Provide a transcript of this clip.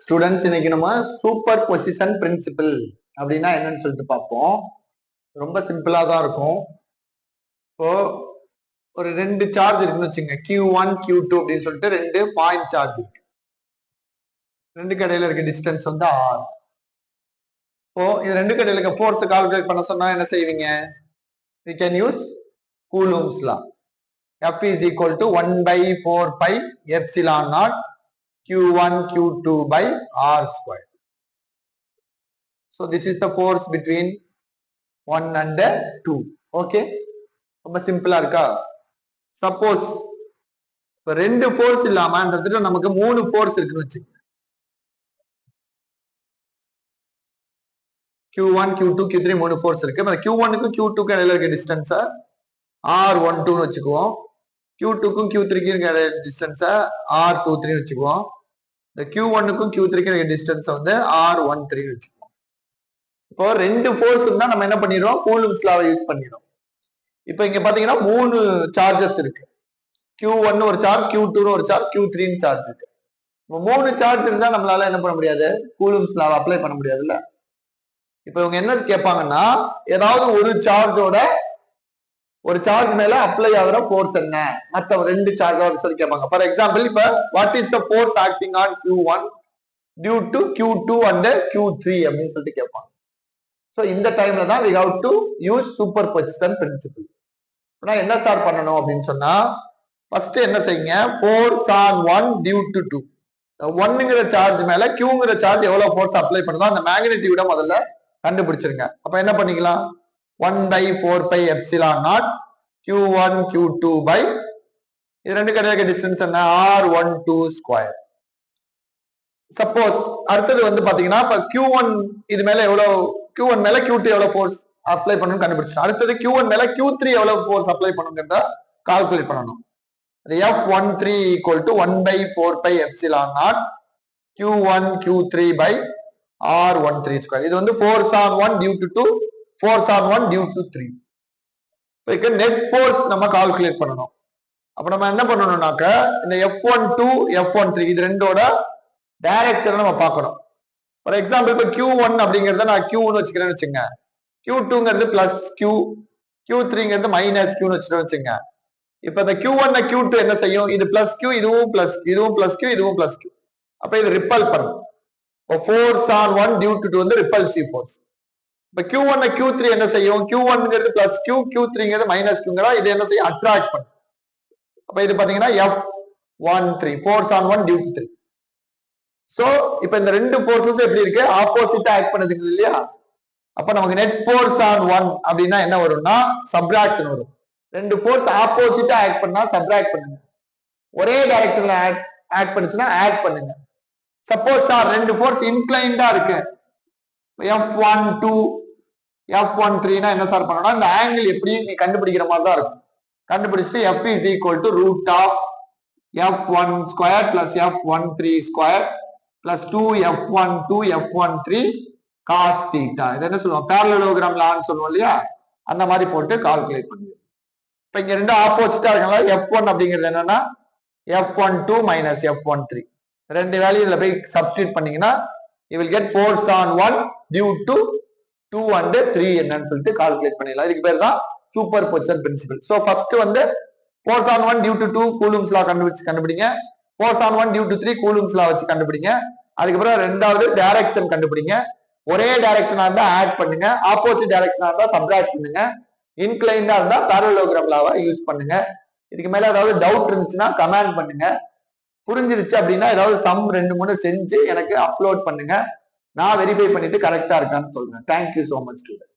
Students இன்னைக்கு நம்ம super position principle அப்படின்னா என்னன்னு சொல்லிட்டு பார்ப்போம். ரொம்ப சிம்பிளா தான் இருக்கும். இப்போ ஒரு ரெண்டு சார்ஜ் இருக்குன்னு வச்சுங்க, Q1 Q2 அப்படின்னு சொல்லிட்டு ரெண்டு பாயிண்ட் சார்ஜ் இருக்கு. ரெண்டு கடையில இருக்க டிஸ்டன்ஸ் வந்து R. இப்போ இது ரெண்டு கடையில இருக்க ஃபோர்ஸ் கால்குலேட் பண்ண சொன்னா என்ன செய்வீங்க? We can use Coulomb's law. F is equal to 1 by 4 pi epsilon naught Q1 Q2 by R square. So this is the force between 1 and 2. Okay, ரொம்ப சிம்பிளா இருக்கா? சப்போஸ் இப்ப ரெண்டு ஃபோர்ஸ் இல்லாம அந்த இடத்துல நமக்கு மூணு ஃபோர்ஸ் இருக்குன்னு வச்சுக்கோங்க. Q1 Q2 Q3 மூணு ஃபோர்ஸ் இருக்கு. Q1 க்கும் Q2 க்கும் இடையில இருக்க டிஸ்டன்ஸ் R12 ன்னு வச்சுக்குவோம். Q2 க்கும் Q3 க்கும் இருக்க டிஸ்டன்ஸ் R23 ன்னு வச்சுக்குவோம். இந்த Q1 க்கும் Q3 க்கும் இருக்க டிஸ்டன்ஸ் வந்து R13 ன்னு வச்சுக்குவோம். இப்போ ரெண்டு ஃபோர்ஸ் இருந்தா நம்ம என்ன பண்ணிடுறோம்? கூலும்ஸ் லாவை யூஸ் பண்ணிடுறோம். இப்போ இங்க பாத்தீங்கன்னா மூணு சார்ஜஸ் இருக்கு. Q1 ஒரு சார்ஜ், Q2 ஒரு சார்ஜ், Q3 சார்ஜ் இருக்கு. மூணு சார்ஜ் இருந்தா நம்மளால என்ன பண்ண முடியாது? கூலும்ஸ் லாவை அப்ளை பண்ண முடியாதுல்ல. இப்போ இவங்க என்ன கேட்பாங்கன்னா, ஏதாவது ஒரு சார்ஜோட ஒரு சார்ஜ் மேல அப்ளை ஆகிற ஃபோர்ஸ் என்ன, மற்ற ரெண்டு சார்ஜ் சொல்லி கேட்பாங்க. ஃபார் எக்ஸாம்பிள், இப்ப what is the force acting on Q1 due to Q2 and Q3 அப்படின்னு சொல்லிட்டு கேட்பாங்க. ஸோ இந்த டைம்ல தான் we have to use superposition principle. என்ன சார் பண்ணணும் அப்படின்னு சொன்னா, ஃபர்ஸ்ட் என்ன செய்யுங்க, ஃபோர்ஸ் ஆன் 1 டியூ டு 2. 1ங்கிற சார்ஜ் மேல Qங்கிற சார்ஜ் எவ்வளவு ஃபோர்ஸ் அப்ளை பண்ணுதோ அந்த மேக்னிட்யூட முதல்ல கண்டுபிடிச்சிருங்க. அப்ப என்ன பண்ணிக்கலாம், 1 by 4 pi epsilon naught Q1 Q2 by இது ரெண்டு கிடையாது டிஸ்டன்ஸ் என்ன, R12 ஸ்கொயர். சப்போஸ் அடுத்தது வந்து பாத்தீங்கன்னா, இப்ப Q1 இது மேல எவ்வளவு, Q1 மேல Q2 எவ்வளவு ஃபோர்ஸ் அப்ளை பண்ணணும் கண்டுபிடிச்சோம். அடுத்தது Q1 மேல Q3 எவ்வளவு ஃபோர்ஸ் அப்ளை பண்ணுங்கிறத கால்குலேட் பண்ணணும். F13 equal to 1 by 4 pi epsilon naught Q1 Q3 by R13 square. இது வந்து force on 1 due to 2, force on 1 due to 3. இப்போ நெட் ஃபோர்ஸ் நம்ம கால்குலேட் பண்ணணும். அப்ப நம்ம என்ன பண்ணணும்னாக்க, இந்த F12 F13 இது ரெண்டோட டைரக்ஷன் நம்ம பார்க்கணும். ஃபார் எக்ஸாம்பிள், இப்ப Q1 அப்படிங்கறத நான் Q1 வச்சுக்கிறேன்னு வச்சுங்க, Q2ங்கிறது பிளஸ் Q, Q3ங்கிறது மைனஸ் Q வச்சுட்டு வச்சுங்க. இப்ப இந்த Q1 Q2 என்ன செய்யும், இது பிளஸ் Q, இதுவும் பிளஸ், இதுவும் பிளஸ் Q, இதுவும் பிளஸ் Q. அப்ப இது ரிப்பல் பண்ணும். ஃபோர்ஸ் ஆன் 1 டியூ டு 2 வந்து ரிப்பல்சிவ் ஃபோர்ஸ். இப்ப Q1 Q3 என்ன செய்யும், Q1ங்கிறது பிளஸ் Q, Q3ங்கிறது மைனஸ் Qங்கறா, இது என்ன செய்யும், அட்ராக்ட் பண்ணும். அப்ப இது பாத்தீங்கன்னா F13 force on 1 due to 3. So இப்ப இந்த ரெண்டு ஃபோர்ஸஸ் எப்படி இருக்கு, ஆப்போசிட்டா ஆக்ட் பண்ணுதுங்க இல்லையா. அப்ப நமக்கு நெட் ஃபோர்ஸ் ஆன் 1 அப்படின்னா என்ன வரும்னா, சப்ட்ராக்ஷன் வரும். ரெண்டு ஃபோர்ஸ் ஆப்போசிட்டா ஆக்ட் பண்ணா சப்ட்ராக்ட் பண்ணுங்க, ஒரே டைரக்ஷன்ல ஆக்ட் பண்ணுச்சுன்னா ஆட் பண்ணுங்க. சப்போஸ் ரெண்டு ஃபோர்ஸ் இன்க்ளைன்டா இருக்கு, F12 F13 என்ன சார் பண்ணணும், இந்த ஆங்கிள் எப்படி நீ கண்டுபிடிக்கிற மாதிரி தான் இருக்கும். கண்டுபிடிச்சிட்டு F is equal to root of F1 square plus F13 square plus 2F12 F13 cos theta. இது என்ன சொல்லுவோம், parallelogram lawன்னு சொல்லுவோம் இல்லையா, அந்த மாதிரி போட்டு கால்குலேட் பண்ணுங்க. இப்ப இங்க ரெண்டு ஆப்போசிட்டா இருக்கனால F1 அப்படிங்கிறது என்னன்னா F12 minus F13. ரெண்டு வேல்யூ இதுல போய் சப்ஸ்டிட்யூட் பண்ணீங்கன்னா you will get force on 1 due to 2 and 3 என்னன்னு சொல்லிட்டு கால்குலேட் பண்ணிடலாம். இதுக்கு பேர் தான் superposition principle. So first வந்து force on 1 due to 2 Coulomb's law கண்டுபிடிங்க. force on 1 due to 3 Coulomb's law வச்சு கண்டுபிடிங்க. அதுக்கப்புறம் ரெண்டாவது டைரக்ஷன் கண்டுபிடிங்க. ஒரே டைரக்ஷனா இருந்தா ஆட் பண்ணுங்க, ஆப்போசிட் டைரக்ஷனா இருந்தா சப்ட்ராக்ட் பண்ணுங்க, இன்க்ளைன்டா இருந்தா parallelogram லாவை யூஸ் பண்ணுங்க. இதுக்கு மேல ஏதாவது டவுட் இருந்துச்சுன்னா கமெண்ட் பண்ணுங்க. புரிஞ்சிருச்சு அப்படின்னா ஏதாவது சம் 2-3 செஞ்சு எனக்கு அப்லோட் பண்ணுங்க, நான் வெரிஃபை பண்ணிட்டு கரெக்டா இருக்கான்னு சொல்றேன். Thank you so much student.